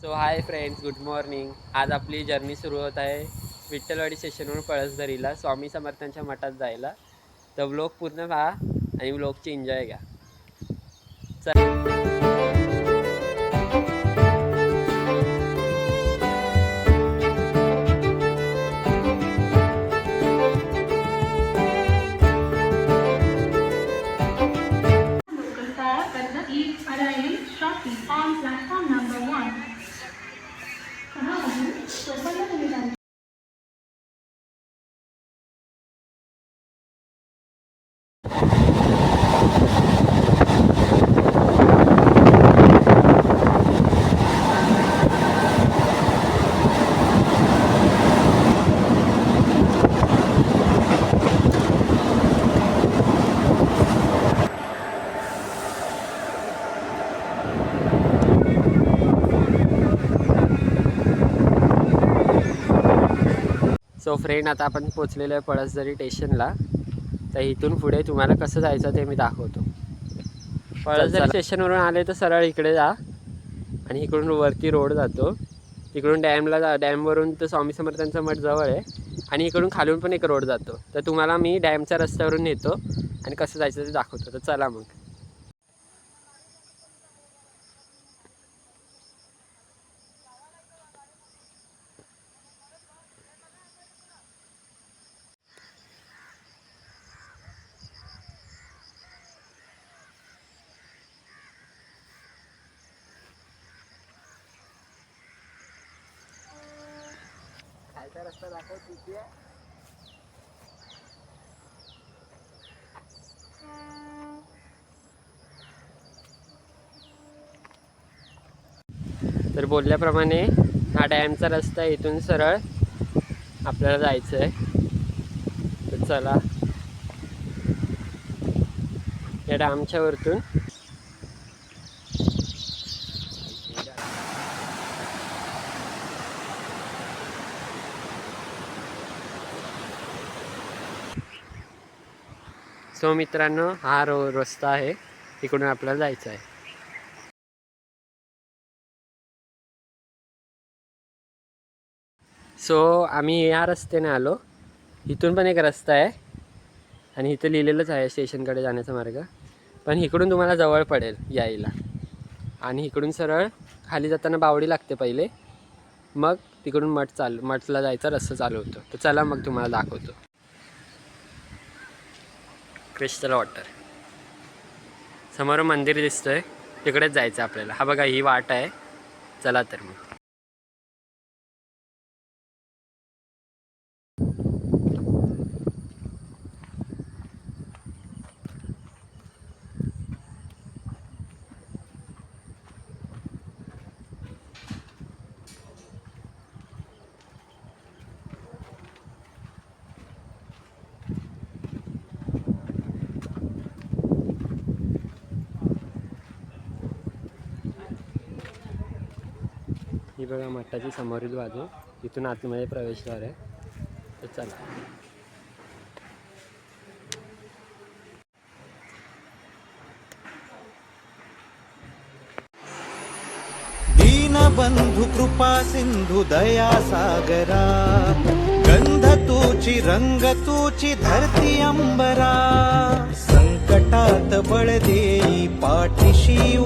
So hi friends, good morning. आज आपली journey सुरू होत आहे विठ्ठलवाडी स्टेशनवरून पळसदरीला स्वामी समर्थांच्या मठात जायला. तर व्लॉग पूर्ण पहा आणि व्लॉगची एन्जॉय घ्या. सो फ्रेंड, आता आपण पोचलेलो आहे पळसदरी स्टेशनला. तर इथून पुढे तुम्हाला कसं जायचं ते मी दाखवतो. पळसदरी स्टेशनवरून आले तर सरळ इकडे जा आणि इकडून वरती रोड जातो. तिकडून डॅमला जा. डॅमवरून तर स्वामी समर्थांचं मठ जवळ आहे आणि इकडून खालून पण एक रोड जातो. तर तुम्हाला मी डॅमच्या रस्त्यावरून नेतो आणि कसं जायचं ते दाखवतो. तर चला मग. खायचा रस्ता दाखव तिथे. तर बोलल्याप्रमाणे हा डॅमचा रस्ता आहे. इथून सरळ आपल्याला जायचं आहे. तर चला, या डॅमच्या वरतून सो मित्रांनो, हा रस्ता आहे. इकडून आपल्याला जायचं आहे. सो आम्ही या रस्त्याने आलो. इथून पण एक रस्ता आहे आणि इथं लिहिलेलंच आहे स्टेशनकडे जाण्याचा मार्ग. पण इकडून तुम्हाला जवळ पडेल यायला. आणि इकडून सरळ खाली जाताना बावडी लागते पहिले, मग तिकडून मठला जायचा रस्ता चालू होतो. तर चला मग तुम्हाला दाखवतो. क्रिस्टल वॉटर समोर मंदिर दिसतंय, तिकडेच जायचं आपल्याला. हा बघा, ही वाट आहे. चला तर मग. ही बघा मठाची समोरील बाजू. इथून आतमध्ये प्रवेशद्वार आहे. तर चला. दीनबंधु कृपा सिंधु दया सागरा, गंध तूची रंग तूची धरती अंबरा, संकटात बळ देई पाठीशी